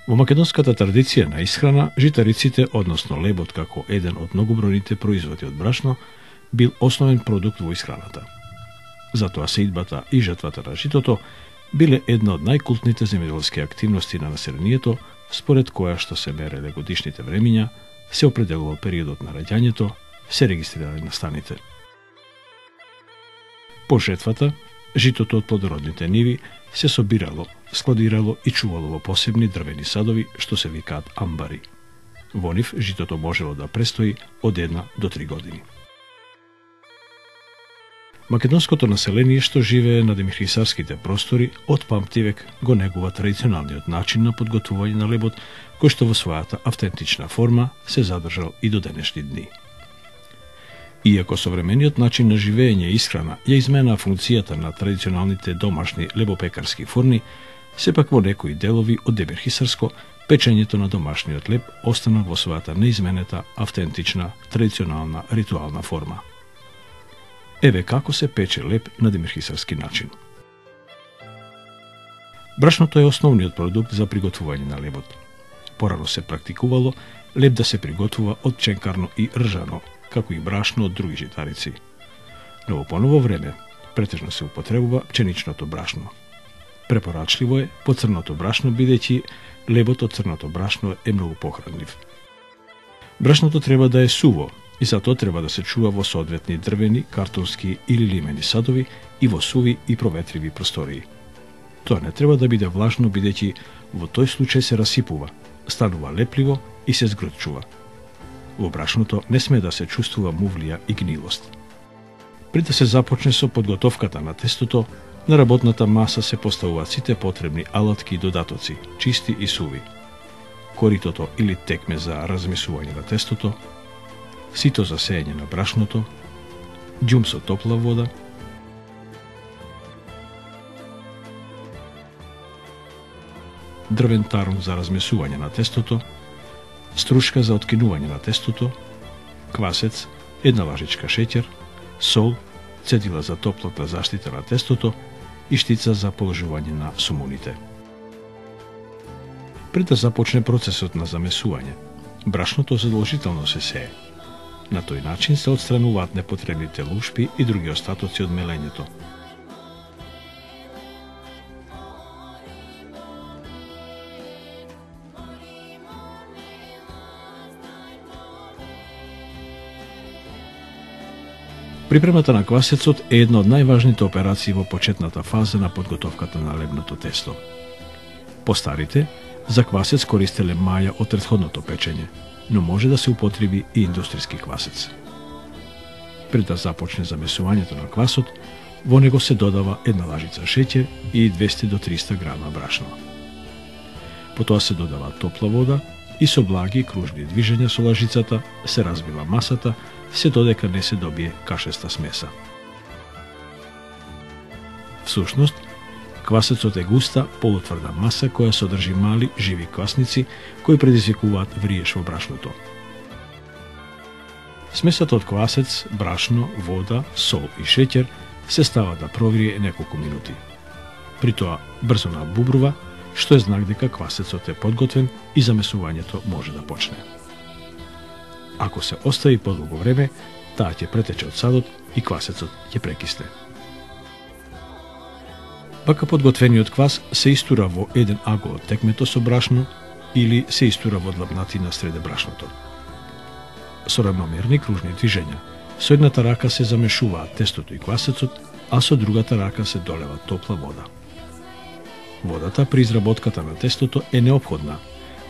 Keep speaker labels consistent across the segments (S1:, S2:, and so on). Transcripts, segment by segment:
S1: Во македонската традиција на исхрана, житариците, односно лебот како еден од многобројните производи од брашно, бил основен продукт во исхраната. Затоа сеидбата и жетвата на житото биле една од најкултните земјоделски активности на населението, според која што се мереле годишните времиња, се определувал периодот на раѓањето, се регистрирале настаните. По жетвата, житото од плодородните ниви се собирало, складирало и чувало во посебни дрвени садови што се викаат амбари. Во нив житото можело да престои од 1 до 3 години. Македонското население што живее на демихрисарските простори од памтивек го негува традиционалниот начин на подготвување на лебот, кој што во својата автентична форма се задржал и до денешни дни. Иако современиот начин на живење и исхрана ја измена функцијата на традиционалните домашни лебопекарски фурни, сепак во некои делови од демирхисарско печењето на домашниот леб остана во својата неизменета, автентична, традиционална, ритуална форма. Еве како се пече леб на демирхисарски начин. Брашното е основниот продукт за приготвување на лебот. Порано се практикувало леб да се приготвува од ченкарно и ржано, како и брашно од други житарици. Но во поново време претежно се употребува пченичното брашно. Препорачливо е по црното брашно, бидејќи лебот од црното брашно е многу похранлив. Брашното треба да е суво и затоа треба да се чува во соодветни дрвени, картонски или лимени садови и во суви и проветриви простории. Тоа не треба да биде влажно, бидејќи во тој случај се расипува, станува лепливо и се згрчува. Во брашното не сме да се чувствува мувлија и гнилост. Пред да се започне со подготовката на тестото, на работната маса се поставуваат сите потребни алатки и додатоци, чисти и суви. Коритото или текме за размесување на тестото, сито за сеење на брашното, ѓум со топла вода, дрвен тарун за размесување на тестото, струшка за откинување на тестото, квасец, 1 лажичка шеќер, сол, цедила за топлата заштита на тестото и штица за положување на сумуните. Пред да започне процесот на замесување, брашното задолжително се сее. На тој начин се отстрануваат непотребните лушпи и други остатоци од мелењето. Припремата на квасецот е една од најважните операции во почетната фаза на подготовката на лебното тесто. Постарите за квасец користеле маја од претходното печење, но може да се употреби и индустријски квасец. Пред да започне замесувањето на квасот, во него се додава 1 лажица шеќер и 200 до 300 грама брашно. Потоа се додава топла вода и со благи кружни движења со лажицата се разбива масата, се додека не се добие кашеста смеса. Всушност, квасецот е густа, полутврда маса која содржи мали, живи квасници кои предизвикуваат вриеш во брашното. Смесата од квасец, брашно, вода, сол и шеќер се става да проврие неколку минути. При тоа брзо набубрува, што е знак дека квасецот е подготвен и замесувањето може да почне. Ако се остави подолго време, таа ќе претече од садот и квасецот ќе прекисне. Вака подготвениот квас се истура во еден агол од текмето со брашно или се истура во длабнатина среде брашното. Со рамномерни кружни движења, со едната рака се замешуваат тестото и квасецот, а со другата рака се долева топла вода. Водата при изработката на тестото е неопходна,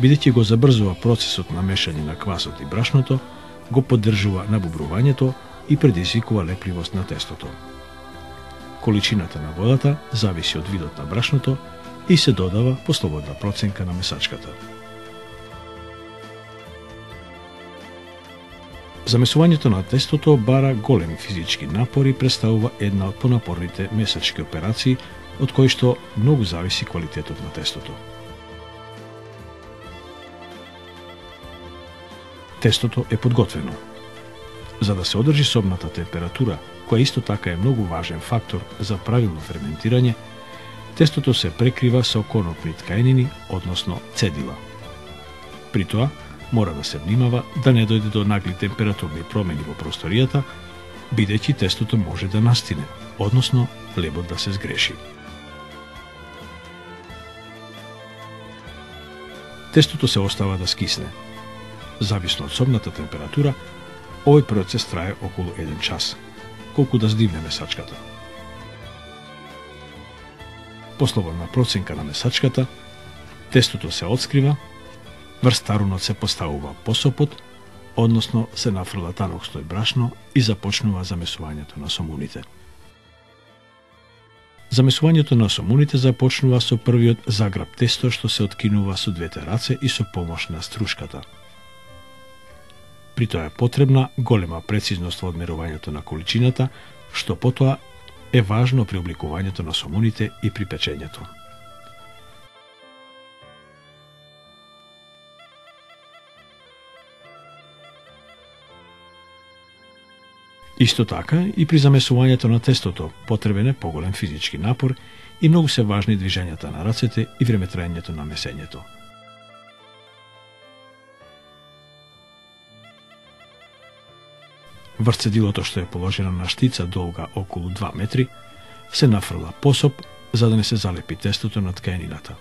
S1: бидејќи го забрзува процесот на мешање на квасот и брашното, го поддржува набубрувањето и предизвикува лепливост на тестото. Количината на водата зависи од видот на брашното и се додава по слободна проценка на месачката. Замесувањето на тестото бара големи физички напори и представува една од понапорните месачки операции, од кои што многу зависи квалитетот на тестото. Тестото е подготвено. За да се одржи собната температура, која исто така е многу важен фактор за правилно ферментирање, Тестото се прекрива со конопни ткаенини, односно цедила. При тоа, мора да се внимава да не дојде до нагли температурни промени во просторијата, бидејќи тестото може да настине, односно лебот да се сгреши. Тестото се остава да скисне. Зависно од собната температура, овој процес трае околу 1 час, колку да здивне месачката. По слободна проценка на месачката, тестото се отскрива, врз тарунот се поставува посопот, односно се нафрла танок слој брашно и започнува замесувањето на сомуните. Замесувањето на сомуните започнува со првиот заграб тесто што се откинува со двете раце и со помош на струшката. При тоа е потребна голема прецизност во одмерувањето на количината, што потоа е важно при обликувањето на сомуните и при печењето. Исто така и при замесувањето на тестото потребен е поголем физички напор и многу се важни движењата на рацете и времетраењето на месењето. Врз цедилото што е положено на штица долга околу 2 метри, се нафрла посоп за да не се залепи тестото на ткаенината.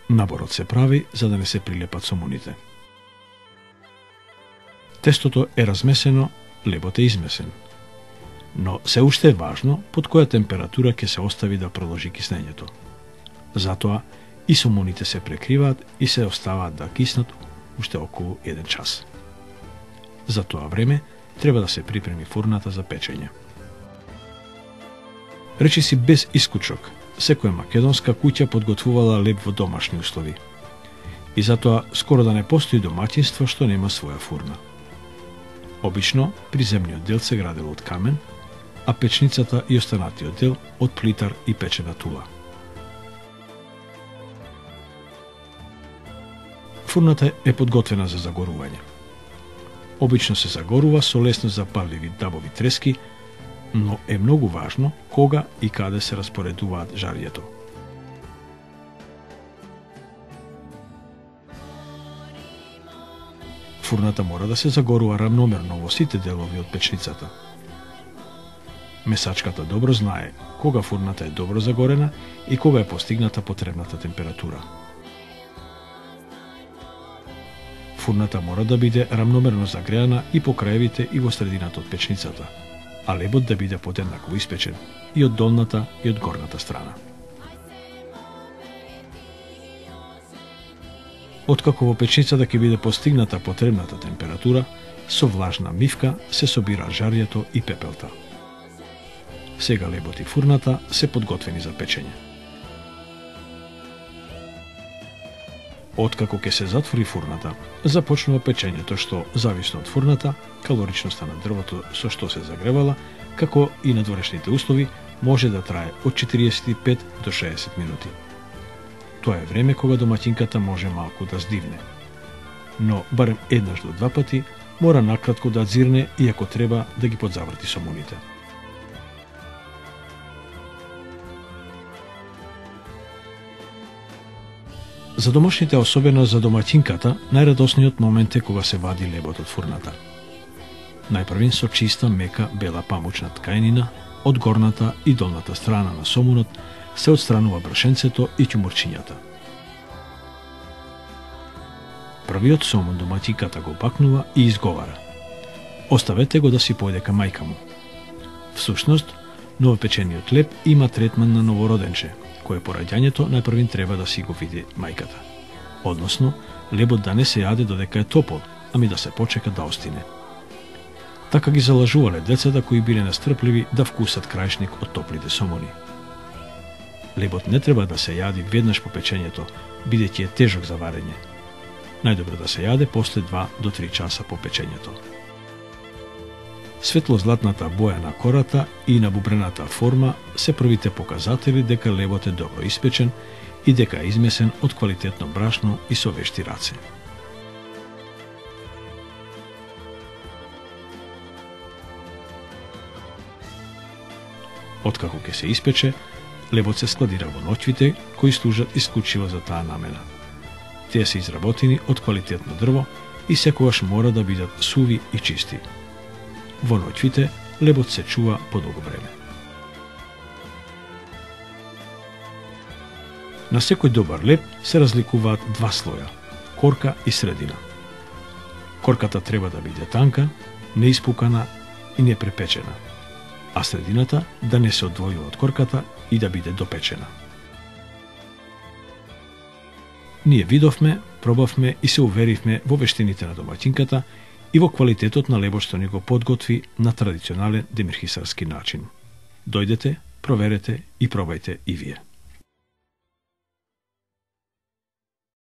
S1: Наборот се прави за да не се прилепат сомуните. Тестото е размесено, лебот е измесен. Но се уште е важно под која температура ќе се остави да продолжи киснењето. Затоа и сомуните се прекриваат и се оставаат да киснат уште околу 1 час. За тоа време треба да се припреми фурната за печење. Речиси без исклучок, секоја македонска куќа подготвувала леб во домашни услови. И затоа скоро да не постои домаќинство што нема своја фурна. Обично, приземниот дел се градело од камен, а печницата и останатиот дел од плитар и печена тула. Фурната е подготвена за загорување. Обично се загорува со лесно запалливи дабови трески, но е многу важно кога и каде се распоредуваат жарјето. Фурната мора да се загорува рамномерно во сите делови од печницата. Месачката добро знае кога фурната е добро загорена и кога е постигната потребната температура. Фурната мора да биде рамномерно загреана и по краевите и во средината од печницата, а лебот да биде подеднакво испечен и од долната и од горната страна. Откако во печницата ќе биде постигната потребната температура, со влажна мивка се собира жарјето и пепелта. Сега лебот и фурната се подготвени за печење. Откако ќе се затвори фурната, започнува печењето што, зависно од фурната, калоричноста на дрвото со што се загревала, како и надворешните услови, може да трае од 45 до 60 минути. Тоа е време кога домаќинката може малку да здивне. Но барем еднаш до 2 пати мора накратко да дзирне и ако треба да ги подзаврти сомуните. За домашните, особено за домаќинката, најрадосниот момент е кога се вади лебот од фурната. Најпрвин со чиста, мека, бела памучна ткаенина, од горната и долната страна на сомунот се отстранува брашенцето и ќумурчињата. Првиот сомун домаќинката го бакнува и изговара: "Оставете го да си појде кај мајка му." Всушност, новопечениот леб има третман на новороденче, кое по раѓањето најпрвин треба да си го види мајката. Односно, лебот да не се јаде додека е топол, ами да се почека да остине. Така ги залажувале децата кои биле настрпливи да вкусат крајшник од топлите сомуни. Лебот не треба да се јади веднаш по печењето, бидејќи е тежок за варење. Најдобро да се јаде после 2 до 3 часа по печењето. Светло-златната боја на кората и на бубрената форма се првите показатели дека лебот е добро испечен и дека е измесен од квалитетно брашно и со вешти раце. Откако ќе се испече, лебот се складира во ноќвите кои служат исклучиво за таа намена. Тие се изработени од квалитетно дрво и секогаш мора да бидат суви и чисти. Во ноќвите лебот се чува подолго време. На секој добар леб се разликуваат два слоја – корка и средина. Корката треба да биде танка, неиспукана и непрепечена, а средината да не се одвојува од корката и да биде допечена. Ние видовме, пробавме и се уверивме во вештините на домаќинката и во квалитетот на лебот што ни го подготви на традиционален демирхисарски начин. Дојдете, проверете и пробајте и вие.